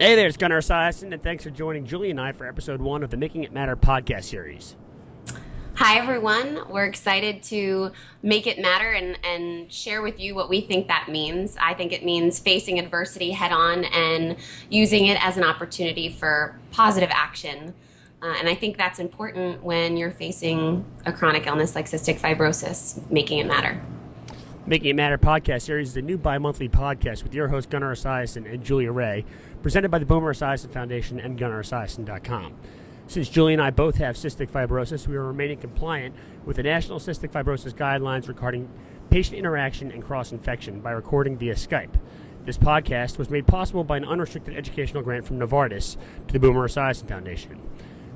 Hey there, it's Gunnar, and thanks for joining Julie and I for episode 1 of the Making It Matter podcast series. Hi, everyone. We're excited to make it matter and share with you what we think that means. I think it means facing adversity head on and using it as an opportunity for positive action. And I think that's important when you're facing a chronic illness like cystic fibrosis, making it matter. Making It Matter podcast series is a new bi-monthly podcast with your host Gunnar Esiason and Julia Ray, presented by the Boomer Esiason Foundation and GunnarEsiason.com. Since Julie and I both have cystic fibrosis, we are remaining compliant with the National Cystic Fibrosis Guidelines regarding patient interaction and cross-infection by recording via Skype. This podcast was made possible by an unrestricted educational grant from Novartis to the Boomer Esiason Foundation.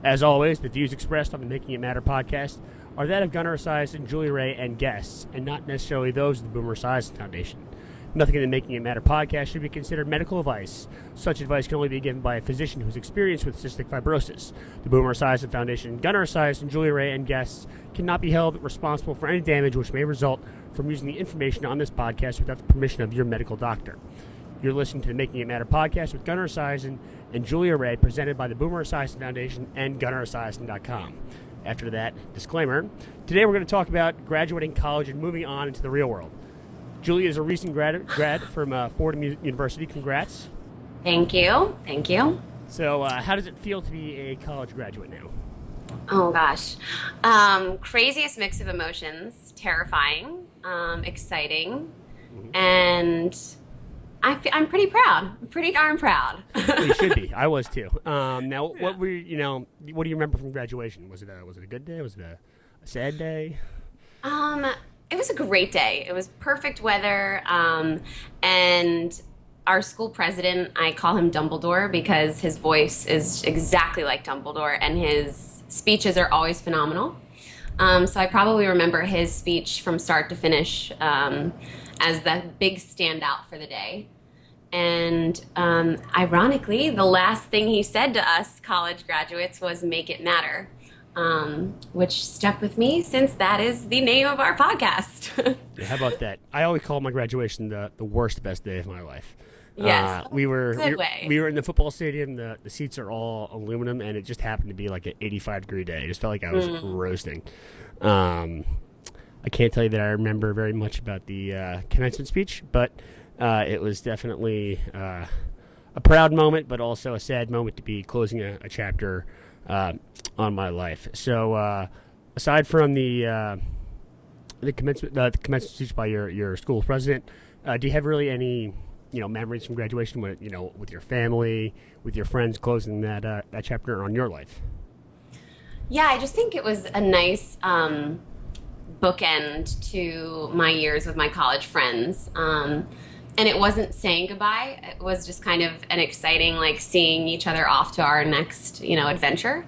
As always, the views expressed on the Making It Matter podcast are that of Gunnar Esiason, Julie Ray, and guests, and not necessarily those of the Boomer Esiason Foundation. Nothing in the Making It Matter podcast should be considered medical advice. Such advice can only be given by a physician who's experienced with cystic fibrosis. The Boomer Esiason Foundation, Gunnar Esiason, Julie Ray, and guests cannot be held responsible for any damage which may result from using the information on this podcast without the permission of your medical doctor. You're listening to the Making It Matter podcast with Gunnar Esiason and Julia Ray, presented by the Boomer Esiason Foundation and GunnarEsiason.com. After that disclaimer, today we're going to talk about graduating college and moving on into the real world. Julia is a recent grad from Fordham University. Congrats. Thank you. Thank you. So how does it feel to be a college graduate now? Oh, gosh. Craziest mix of emotions. Terrifying, exciting, and I'm pretty proud. I'm pretty darn proud. Well, you should be. I was too. Now, what do you remember from graduation? Was it a good day? Was it a sad day? It was a great day. It was perfect weather, and our school president, I call him Dumbledore because his voice is exactly like Dumbledore, and his speeches are always phenomenal. So I probably remember his speech from start to finish as the big standout for the day. And ironically, the last thing he said to us college graduates was "Make it matter," which stuck with me since that is the name of our podcast. Yeah, how about that? I always call my graduation the worst, best day of my life. Yes, we were in the football stadium. The seats are all aluminum, and it just happened to be like an 85-degree day. I just felt like I was roasting. I can't tell you that I remember very much about the commencement speech, but it was definitely a proud moment, but also a sad moment to be closing a chapter on my life. So aside from the commencement speech by your school president, do you have really any memories from graduation with your family, with your friends, closing that chapter on your life? Yeah, I just think it was a nice bookend to my years with my college friends. And it wasn't saying goodbye. It was just kind of an exciting, seeing each other off to our next, adventure.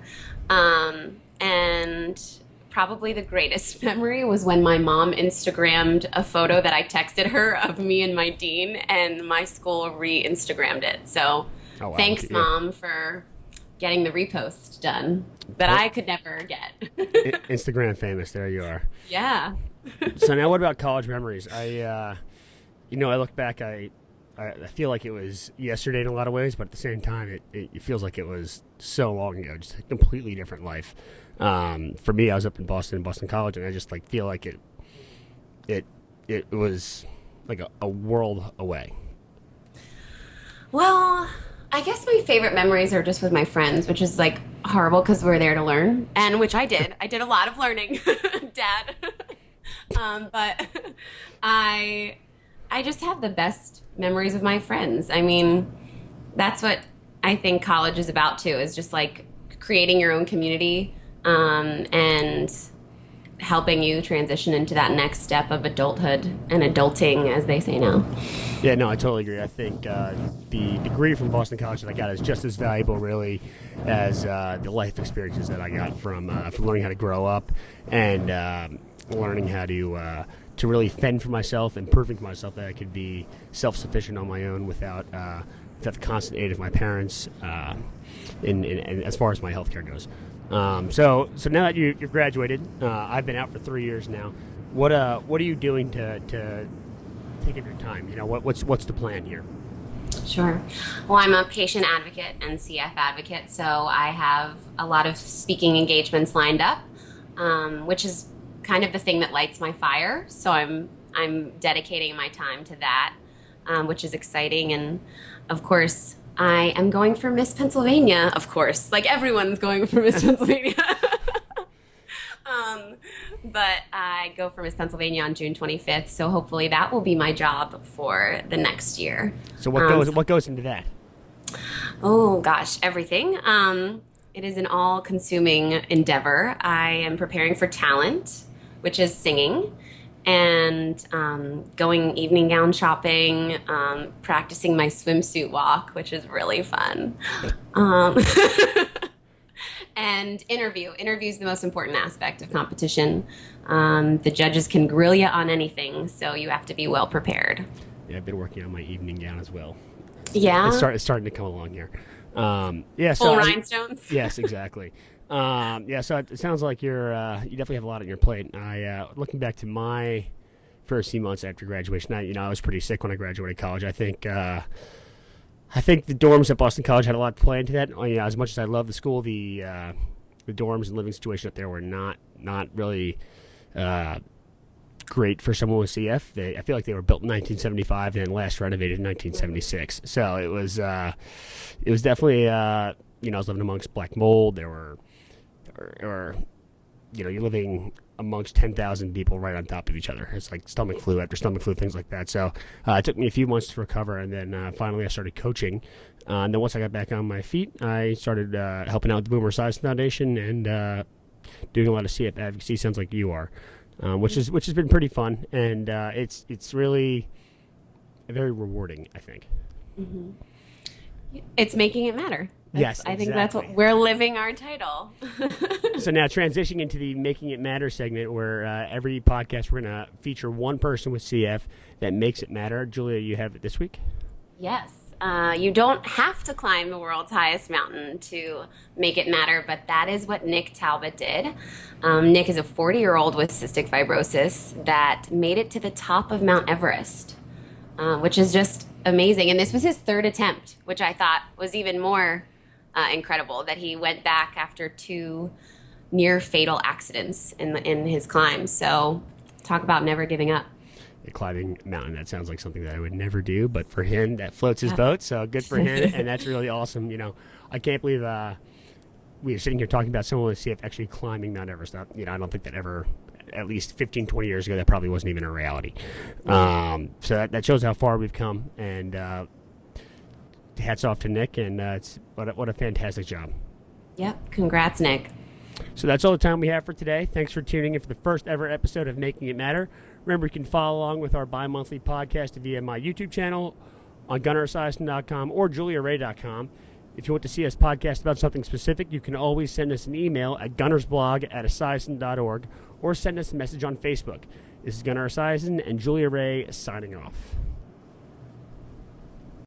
And probably the greatest memory was when my mom Instagrammed a photo that I texted her of me and my dean, and my school re-Instagrammed it. So Thanks, Mom, for getting the repost done that I could never get. Instagram famous, there you are. Yeah. So now what about college memories? I look back, I feel like it was yesterday in a lot of ways, but at the same time, it feels like it was so long ago, just a completely different life. For me, I was up in Boston College, and I just feel like it was like a world away. Well, I guess my favorite memories are just with my friends, which is horrible because we're there to learn, and which I did. I did a lot of learning, Dad. But I just have the best memories of my friends. I mean, that's what I think college is about too, is just creating your own community and helping you transition into that next step of adulthood and adulting, as they say now. Yeah, no, I totally agree. I think the degree from Boston College that I got is just as valuable, really, as the life experiences that I got from learning how to grow up and learning how to really fend for myself and proving to myself that I could be self-sufficient on my own without the constant aid of my parents in as far as my healthcare goes. So now that you've graduated, I've been out for 3 years now. What are you doing to take up your time? What's the plan here? Sure. Well, I'm a patient advocate and CF advocate, so I have a lot of speaking engagements lined up, which is kind of the thing that lights my fire. So I'm dedicating my time to that, which is exciting. And of course, I am going for Miss Pennsylvania. Of course, like everyone's going for Miss Pennsylvania. But I go for Miss Pennsylvania on June 25th, so hopefully that will be my job for the next year. So what goes into that? Oh gosh, everything. It is an all-consuming endeavor. I am preparing for talent, which is singing, and going evening gown shopping, practicing my swimsuit walk, which is really fun. And interview is the most important aspect of competition. The judges can grill you on anything, so you have to be well prepared. Yeah, I've been working on my evening gown as well. Yeah, it's starting to come along here. Full rhinestones. Yes, exactly. So it sounds like you definitely have a lot on your plate. Looking back to my first few months after graduation, I was pretty sick when I graduated college. I think the dorms at Boston College had a lot to play into that. As much as I love the school, the dorms and living situation up there were not really great for someone with CF. I feel like they were built in 1975 and then last renovated in 1976. So it was definitely I was living amongst black mold. There were you're living amongst 10,000 people right on top of each other. It's like stomach flu after stomach flu, things like that. So it took me a few months to recover, and then finally I started coaching. And then once I got back on my feet, I started helping out with the Boomer Esiason Foundation and doing a lot of CF advocacy. Sounds like you are, which has been pretty fun, and it's really very rewarding, I think. Mm-hmm. It's making it matter. Yes, I think exactly. that's what we're living our title. So now transitioning into the Making It Matter segment, where every podcast we're going to feature one person with CF that makes it matter. Julia, you have it this week? Yes. You don't have to climb the world's highest mountain to make it matter, but that is what Nick Talbot did. Nick is a 40-year-old with cystic fibrosis that made it to the top of Mount Everest, which is just amazing. And this was his third attempt, which I thought was even more incredible, that he went back after 2 near fatal accidents in his climb. So talk about never giving up. Climbing a mountain, that sounds like something that I would never do, but for him that floats his boat, so good for him. And that's really awesome. I can't believe we are sitting here talking about someone with CF actually climbing Mount Everest. I don't think that ever, at least 15, 20 years ago, that probably wasn't even a reality. So that shows how far we've come, and hats off to Nick, and what a fantastic job. Yep, congrats, Nick. So that's all the time we have for today. Thanks for tuning in for the first ever episode of Making It Matter. Remember, you can follow along with our bi-monthly podcast via my YouTube channel on GunnarEsiason.com or JuliaRay.com. If you want to see us podcast about something specific, you can always send us an email at gunnarsblog@esiason.org or send us a message on Facebook. This is Gunnar Esiason and Julia Ray signing off.